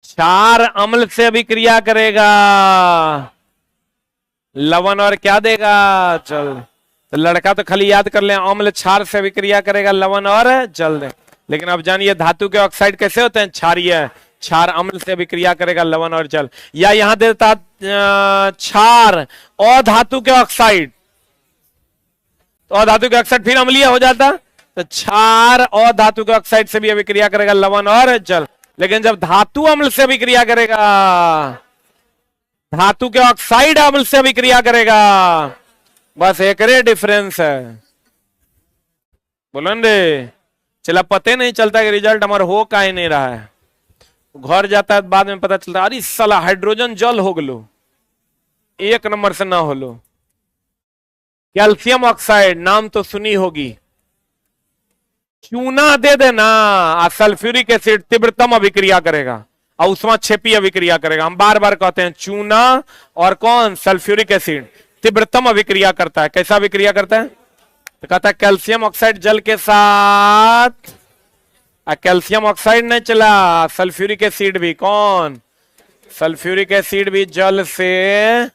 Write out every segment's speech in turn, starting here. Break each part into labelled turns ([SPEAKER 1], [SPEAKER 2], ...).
[SPEAKER 1] क्षार अम्ल से अभिक्रिया करेगा, लवण और क्या देगा, जल। तो लड़का तो खाली याद कर ले, अम्ल क्षार से अभिक्रिया करेगा, लवण और जल दे। लेकिन अब जानिए धातु के ऑक्साइड कैसे होते हैं, क्षारीय। क्षार अम्ल से अभिक्रिया करेगा, लवण और जल। या यहां देता क्षार अधातु के ऑक्साइड, तो अधातु के ऑक्साइड फिर अम्लीय हो जाता, तो क्षार अधातु के ऑक्साइड से भी अभिक्रिया करेगा, लवण और जल। लेकिन जब धातु अम्ल से अभिक्रिया करेगा, धातु के ऑक्साइड अम्ल से अभिक्रिया करेगा, बस एक रे डिफरेंस है। बोलन रे, चला पते नहीं चलता कि रिजल्ट हमारा हो का ही नहीं रहा है। घर जाता है बाद में पता चलता, अरे साला हाइड्रोजन जल हो गलो, एक नंबर से ना हो लो। कैल्शियम ऑक्साइड नाम तो सुनी होगी, चूना दे देना, सल्फ्यूरिक एसिड तीव्रतम अभिक्रिया करेगा और उसमें छेपी अभिक्रिया करेगा। हम बार बार कहते हैं चूना और कौन, सल्फ्यूरिक एसिड तीव्रतम अभिक्रिया करता है। कैसा अभिक्रिया करता है, तो कहता है कैल्शियम ऑक्साइड जल के साथ, कैल्शियम ऑक्साइड नहीं चला, सल्फ्यूरिक एसिड भी, कौन, सल्फ्यूरिक एसिड भी जल से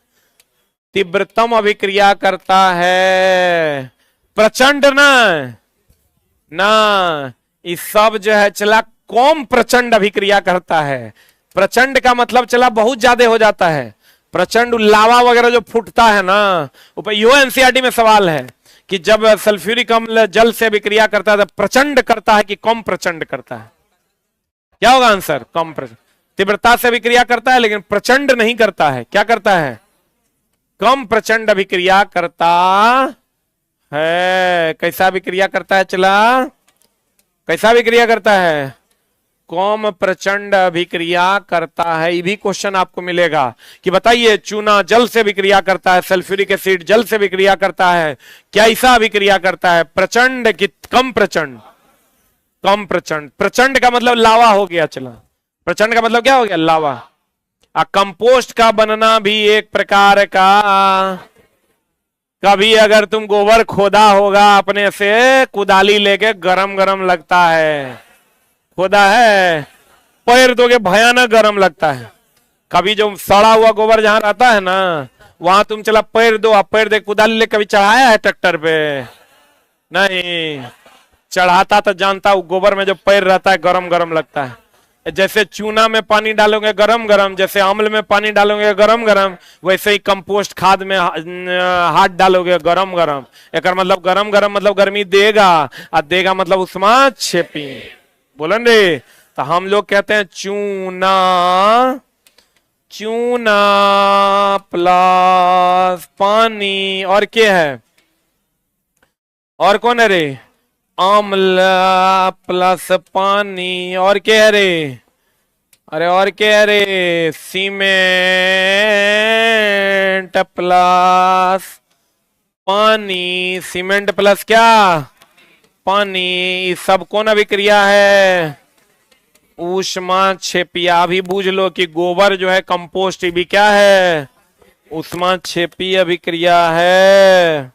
[SPEAKER 1] तीव्रतम अभिक्रिया करता है। प्रचंड ना इस सब जो है चला कम प्रचंड अभिक्रिया करता है। प्रचंड का मतलब चला बहुत ज्यादा हो जाता है। प्रचंड लावा वगैरह जो फूटता है ना, यो एनसीईआरटी में सवाल है कि जब सल्फ्यूरिक अम्ल जल से अभिक्रिया करता है तो प्रचंड करता है कि कम प्रचंड करता है, क्या होगा आंसर, कम प्रचंड। तीव्रता से अभिक्रिया करता है लेकिन प्रचंड नहीं करता है, क्या करता है, कम प्रचंड अभिक्रिया करता है। कैसा अभिक्रिया करता है, चला कैसा अभिक्रिया करता है, कम प्रचंड अभिक्रिया करता है। ये भी क्वेश्चन आपको मिलेगा कि बताइए चूना जल से अभिक्रिया करता है, सल्फ्यूरिक एसिड जल से अभिक्रिया करता है, कैसा अभिक्रिया करता है, प्रचंड कि कम प्रचंड, कम प्रचंड। प्रचंड का मतलब लावा हो गया, चला प्रचंड का मतलब क्या हो गया, लावा। कंपोस्ट का बनना भी एक प्रकार का, कभी अगर तुम गोबर खोदा होगा अपने से कुदाली लेके, गरम गरम लगता है, खोदा है, पैर दोगे भयानक गरम लगता है। कभी जो सड़ा हुआ गोबर जहां रहता है ना, वहां तुम चला पैर दो, आप पैर दे कुदाली ले, कभी चढ़ाया है ट्रैक्टर पे, नहीं चढ़ाता तो जानता हूं, गोबर में जो पैर रहता है गरम गरम लगता है। जैसे चूना में पानी डालोगे गरम गरम, जैसे अम्ल में पानी डालोगे गरम गरम, वैसे ही कंपोस्ट खाद में हाथ डालोगे गरम गरम। एक मतलब गरम गरम मतलब गर्मी देगा, और देगा मतलब उसमें छेपी। बोलन रे, तो हम लोग कहते हैं चूना, चूना प्लस पानी और क्या है, और कौन है रे, अम्ल प्लस पानी और क्या है रे, अरे और क्या है रे, सीमेंट प्लस पानी, सीमेंट प्लस क्या, पानी। सब कौन अभिक्रिया है, ऊष्मा क्षेपीय। अभी बूझ लो कि गोबर जो है कंपोस्ट भी क्या है, ऊष्मा क्षेपीय अभिक्रिया है।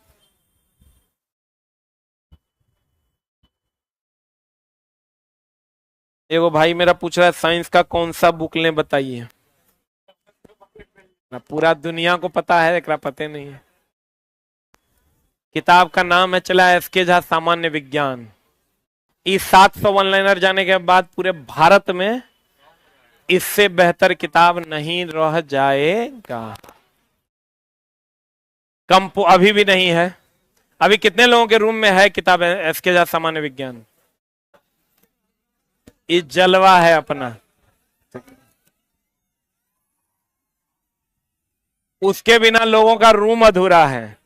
[SPEAKER 1] एगो भाई मेरा पूछ रहा है साइंस का कौन सा बुक लें बताइए, पूरा दुनिया को पता है, एकरा पते नहीं है। किताब का नाम है चला एसके झा सामान्य विज्ञान। इस 700 वन लाइनर जाने के बाद पूरे भारत में इससे बेहतर किताब नहीं रह जाएगा। कंपो अभी भी नहीं है। अभी कितने लोगों के रूम में है किताब एसके झा सामान्य विज्ञान, इस जलवा है अपना। उसके बिना लोगों का रूम अधूरा है।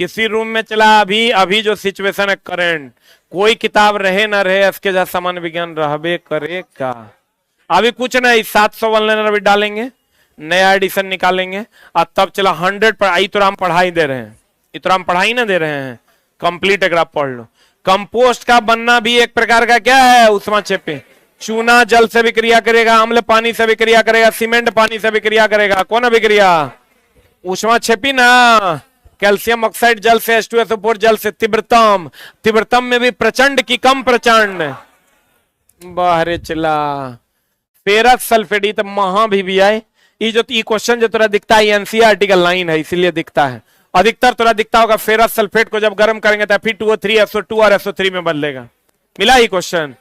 [SPEAKER 1] किसी रूम में चला अभी जो सिचुएशन है करंट, कोई किताब रहे ना रहे एसके झा सामान्य विज्ञान रहबे करेगा। अभी कुछ नहीं, 700 वन लाइनर अभी डालेंगे, नया एडिशन निकालेंगे और तब चला 100 पर आई तो हम पढ़ाई दे रहे हैं, इतना हम पढ़ाई ना दे रहे हैं, कंप्लीट अगर आप पढ़ लो। कंपोस्ट का बनना भी एक प्रकार का क्या है, ऊष्मा क्षेपी। चूना जल से भी क्रिया करेगा, अम्ल पानी से भी क्रिया करेगा, सीमेंट पानी से भी क्रिया करेगा। कौन अभिक्रिया, ऊष्मा क्षेपी ना। कैल्शियम ऑक्साइड जल से, H2SO4 जल से। तीव्रतम, तीव्रतम में भी प्रचंड की कम प्रचंड, बाहरे चला। फेरस सल्फेट, ये तो महा भी आए। ये जो ई क्वेश्चन जो तोरा दिखता है एनसीईआरटी का लाइन है, इसीलिए दिखता है। अधिकतर तोरा दिखता होगा फेरस सल्फेट को जब गर्म करेंगे तो Fe2O3 SO2 और SO3 में बदलेगा। मिला ही question.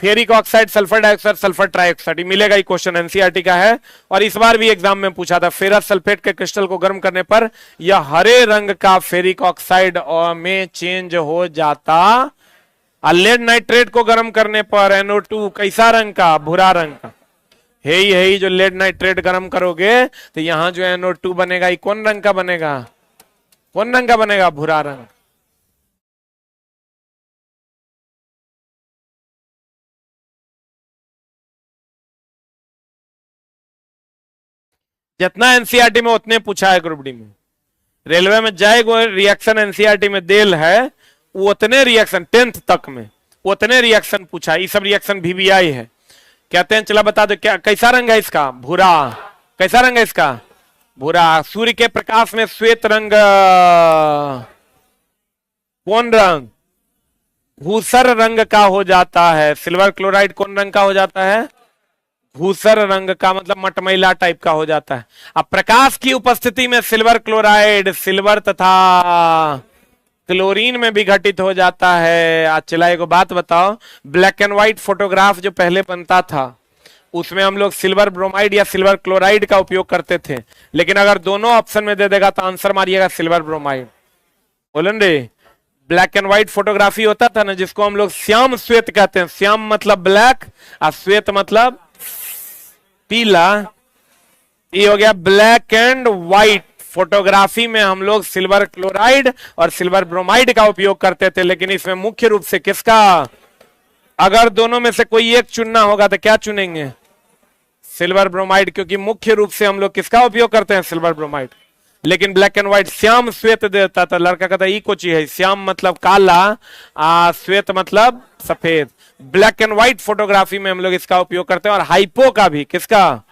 [SPEAKER 1] Ferric oxide, sulphur dioxide, sulphur trioxide, मिलेगा ही क्वेश्चन, एनसीईआरटी का है। और इस बार भी एग्जाम में पूछा था, फेरस सल्फेट के क्रिस्टल को गर्म करने पर यह हरे रंग का फेरिक ऑक्साइड में चेंज हो जाता। लेड नाइट्रेट को गर्म करने पर NO2 कैसा रंग का? भूरा रंग का। है ही जो लेड नाइट्रेट गर्म करोगे तो यहां जो NO2 बनेगा, ये कौन रंग का बनेगा? कौन रंग का बनेगा? भूरा रंग। जितना एनसीईआरटी में उतने पूछा है ग्रुप डी में। रेलवे में जाएगा रिएक्शन एनसीईआरटी में देल है, उतने रिएक्शन 10th तक में उतने रिएक्शन पूछा। ये सब रिएक्शन VBI है। कहते हैं, चला बता दो क्या कैसा रंग है इसका? भूरा। कैसा रंग है इसका? भूरा। सूर्य के प्रकाश में श्वेत रंग कौन रंग? भूसर रंग का हो जाता है। सिल्वर क्लोराइड कौन रंग का हो जाता है? भूसर रंग का, मतलब मटमैला टाइप का हो जाता है। अब प्रकाश की उपस्थिति में सिल्वर क्लोराइड सिल्वर तथा क्लोरीन में विघटित हो जाता है। आज चला एक बात बताओ, ब्लैक एंड व्हाइट फोटोग्राफ जो पहले बनता था उसमें हम लोग सिल्वर ब्रोमाइड या सिल्वर क्लोराइड का उपयोग करते थे, लेकिन अगर दोनों ऑप्शन में दे देगा तो आंसर मारिएगा सिल्वर ब्रोमाइड। बोलन रे, ब्लैक एंड व्हाइट फोटोग्राफी होता था ना, जिसको हम लोग श्याम श्वेत कहते हैं। श्याम मतलब ब्लैक और श्वेत मतलब पीला। ये हो गया ब्लैक एंड व्हाइट फोटोग्राफी में हम लोग सिल्वर क्लोराइड और सिल्वर ब्रोमाइड का उपयोग करते थे, लेकिन इसमें मुख्य रूप से किसका? अगर दोनों में से कोई एक चुनना होगा तो क्या चुनेंगे? सिल्वर ब्रोमाइड, क्योंकि मुख्य रूप से हम लोग किसका उपयोग करते हैं? Silver bromide. लेकिन ब्लैक एंड व्हाइट श्याम श्वेत देता था, लड़का कहता ई कोची है? श्याम मतलब काला, श्वेत मतलब सफेद। ब्लैक एंड व्हाइट फोटोग्राफी में हम लोग इसका उपयोग करते हैं। और हाइपो का भी, किसका?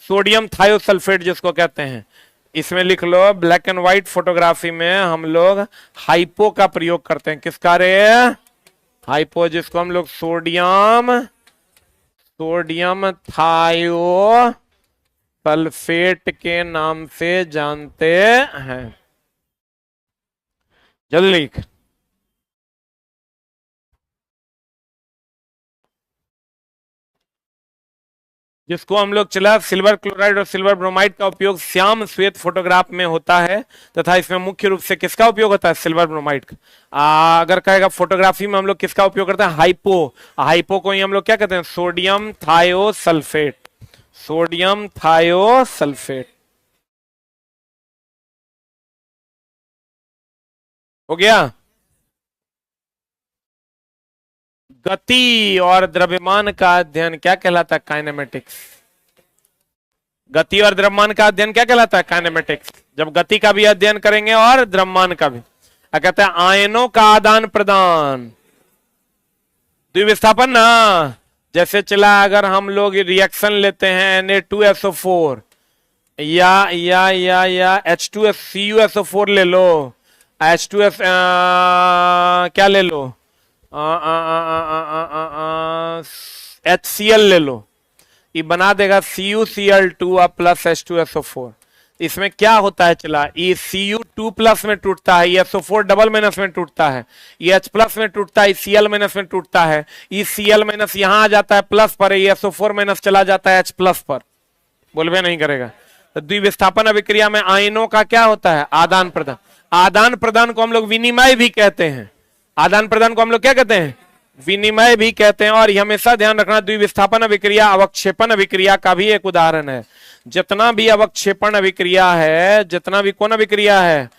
[SPEAKER 1] सोडियम थायोसल्फेट जिसको कहते हैं। इसमें लिख लो, ब्लैक एंड व्हाइट फोटोग्राफी में हम लोग हाइपो का प्रयोग करते हैं। किसका रे? हाइपो, जिसको हम लोग सोडियम थायो सल्फेट के नाम से जानते हैं। जल्दी लिख। जिसको हम लोग चला सिल्वर क्लोराइड और सिल्वर ब्रोमाइड का उपयोग श्याम श्वेत फोटोग्राफ में होता है, तथा इसमें मुख्य रूप से किसका उपयोग होता है? सिल्वर ब्रोमाइड का। अगर कहेगा फोटोग्राफी में हम लोग किसका उपयोग करते हैं? हाइपो। हाइपो को ही हम लोग क्या कहते हैं? Sodium thiosulphate. Sodium thiosulphate. हो गया। गति और द्रव्यमान का अध्ययन क्या कहलाता है? काइनेमेटिक्स। गति और द्रव्यमान का अध्ययन क्या कहलाता है? काइनेमेटिक्स। जब गति का भी अध्ययन करेंगे और द्रव्यमान का भी। कहते हैं आयनों का आदान प्रदान, द्विविस्थापन ना। जैसे चला, अगर हम लोग रिएक्शन लेते हैं Na2SO4 या H2CuSO4 ले लो, H2S क्या ले लो, HCl ले लो, ये बना देगा CuCl2 प्लस H2SO4। इसमें क्या होता है चला, ये Cu2 प्लस में टूटता है, ये SO4 डबल माइनस में टूटता है, ये H प्लस में टूटता है, Cl माइनस में टूटता है, ये Cl माइनस यहां आ जाता है प्लस पर, ये SO4 माइनस चला जाता है H प्लस पर। बोलबे नहीं करेगा। तो द्विविस्थापन अभिक्रिया में आयनों का क्या होता है? आदान प्रदान। आदान प्रदान को हम लोग विनिमय भी कहते हैं। आदान प्रदान को हम लोग क्या कहते हैं? विनिमय भी कहते हैं। और हमेशा ध्यान रखना, द्विविस्थापन अभिक्रिया अवक्षेपण अभिक्रिया का भी एक उदाहरण है। जितना भी अवक्षेपण अभिक्रिया है, जितना भी कौन अभिक्रिया है?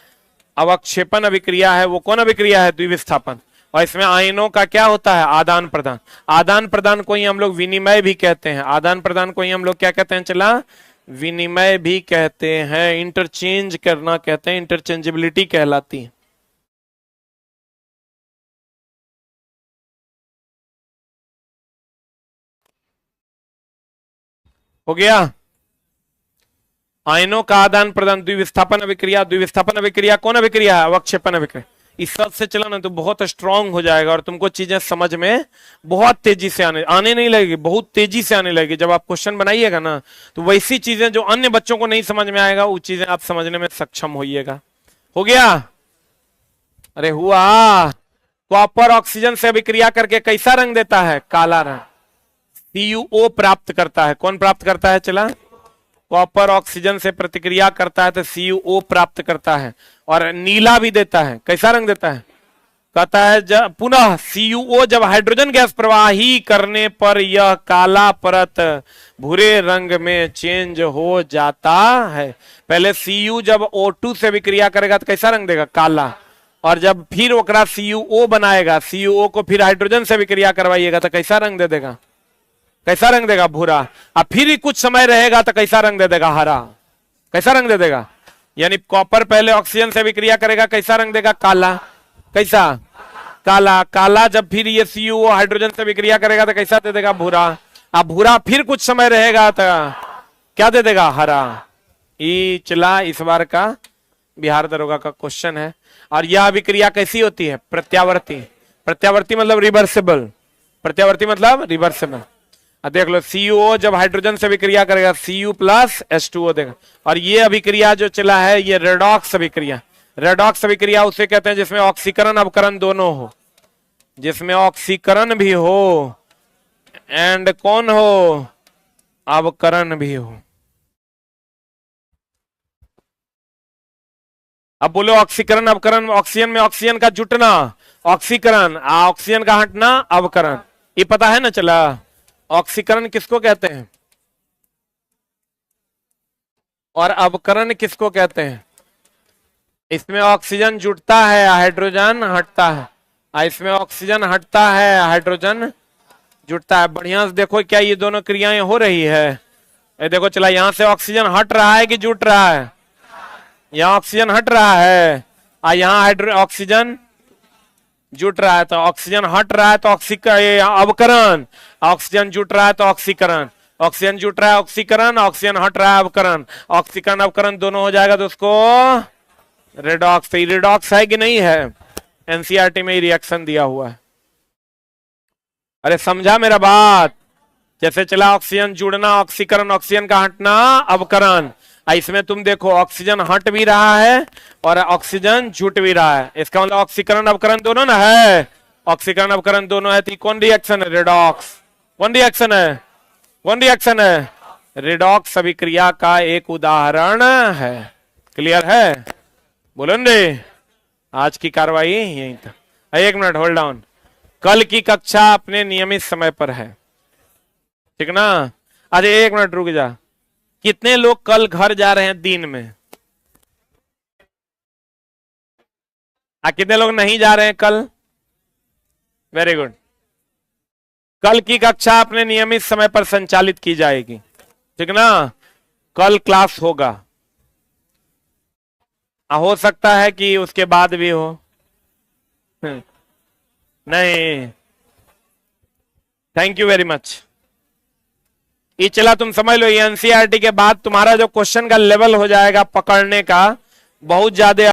[SPEAKER 1] अवक्षेपण अभिक्रिया है, वो कौन अभिक्रिया है? द्विविस्थापन। और इसमें आयनों का क्या होता है? आदान प्रदान। आदान प्रदान को ही हम लोग विनिमय भी कहते हैं। आदान प्रदान को ही हम लोग क्या कहते हैं चला? विनिमय भी कहते हैं, इंटरचेंज करना कहते हैं, इंटरचेंजेबिलिटी कहलाती है। हो गया। आयनों का आदान प्रदान, द्विविस्थापन अभिक्रिया, द्विविस्थापन अभिक्रिया कौन अभिक्रिया है? अवक्षेपण अभिक्रिया। इस सब से चला ना तो बहुत स्ट्रांग हो जाएगा और तुमको चीजें समझ में बहुत तेजी से आने नहीं लगेगी, बहुत तेजी से आने लगेगी। जब आप क्वेश्चन बनाइएगा ना तो वैसी चीजें जो अन्य बच्चों को नहीं समझ में आएगा वो चीजें आप समझने में सक्षम होइएगा। हो गया? अरे हुआ। कॉपर ऑक्सीजन से अभिक्रिया करके कैसा रंग देता है? काला रंग। CuO प्राप्त करता है। कौन प्राप्त करता है? चला, कॉपर ऑक्सीजन से प्रतिक्रिया करता है तो CuO प्राप्त करता है और नीला भी देता है। कैसा रंग देता है? कहता है जब पुनः CuO जब हाइड्रोजन गैस प्रवाही करने पर यह काला परत भूरे रंग में चेंज हो जाता है। पहले Cu जब O2 से विक्रिया करेगा तो कैसा रंग देगा? काला। और जब फिर ओकरा CuO बनाएगा, CuO को फिर हाइड्रोजन से विक्रिया करवाइएगा तो कैसा रंग दे देगा? कैसा रंग देगा? भूरा। अब फिर ही कुछ समय रहेगा तो कैसा रंग दे देगा? हरा। कैसा रंग दे देगा? यानी कॉपर पहले ऑक्सीजन से विक्रिया करेगा, कैसा रंग देगा? काला। कैसा? काला। काला जब फिर ये CuO हाइड्रोजन से विक्रिया करेगा तो कैसा दे देगा? भूरा। अब भूरा फिर कुछ समय रहेगा तो क्या दे देगा? हरा। ई चला इस बार का बिहार दरोगा का क्वेश्चन है। और यह अभिक्रिया कैसी होती है? प्रत्यावर्ती। प्रत्यावर्ती मतलब रिवर्सिबल। प्रत्यावर्ती मतलब रिवर्सिबल। देख लो, CuO जब हाइड्रोजन से विक्रिया करेगा Cu प्लस H2O देगा। और ये अभिक्रिया जो चला है ये रेडॉक्स अभिक्रिया। रेडॉक्स अभिक्रिया उसे कहते हैं जिसमें ऑक्सीकरण अवकरण दोनों हो, जिसमें ऑक्सीकरण भी हो एंड कौन हो? अवकरण भी हो। अब बोलो ऑक्सीकरण अवकरण। ऑक्सीजन में ऑक्सीजन का जुटना ऑक्सीकरण, ऑक्सीजन का हटना अवकरण। ये पता है ना? चला, ऑक्सीकरण किसको कहते हैं और अवकरण किसको कहते हैं? इसमें ऑक्सीजन जुटता है, हाइड्रोजन हटता है। इसमें ऑक्सीजन हटता है, हाइड्रोजन जुटता है। बढ़िया से देखो क्या ये दोनों क्रियाएं हो रही है। ये देखो चला, यहां से ऑक्सीजन हट रहा है कि जुट रहा है? यहाँ ऑक्सीजन हट रहा है और यहाँ ऑक्सीजन जुट रहा है। तो ऑक्सीजन हट रहा है तो अवकरण, ऑक्सीजन जुट रहा है तो ऑक्सीकरण। ऑक्सीजन जुट रहा है ऑक्सीकरण, ऑक्सीजन हट रहा है अवकरण। ऑक्सीकरण अवकरण दोनों हो जाएगा तो उसको रेडॉक्स। रेडॉक्स है कि नहीं है? एनसीईआरटी में ही रिएक्शन दिया हुआ है। अरे समझा मेरा बात? जैसे चला ऑक्सीजन जुड़ना ऑक्सीकरण, ऑक्सीजन का हटना अवकरण। इसमें तुम देखो ऑक्सीजन हट भी रहा है और ऑक्सीजन जुट भी रहा है। इसका मतलब ऑक्सीकरण अवकरण दोनों ना है। ऑक्सीकरण अवकरण दोनों है तो कौन रिएक्शन है? रेडॉक्स। कौन रिएक्शन है? कौन रिएक्शन है? रेडॉक्स अभिक्रिया का एक उदाहरण है। क्लियर है? बोलो रे। आज की कार्रवाई यहीं तक। एक मिनट होल्ड डाउन। कल की कक्षा अपने नियमित समय पर है, ठीक ना? अरे एक मिनट रुक जा। कितने लोग कल घर जा रहे हैं दिन में? कितने लोग नहीं जा रहे हैं कल? Very good. कल की कक्षा अपने नियमित समय पर संचालित की जाएगी, ठीक ना? कल क्लास होगा। हो सकता है कि उसके बाद भी हो। नहीं, थैंक यू वेरी मच। ये चला तुम समझ लो, ये एनसीईआरटी के बाद तुम्हारा जो क्वेश्चन का लेवल हो जाएगा पकड़ने का बहुत ज्यादा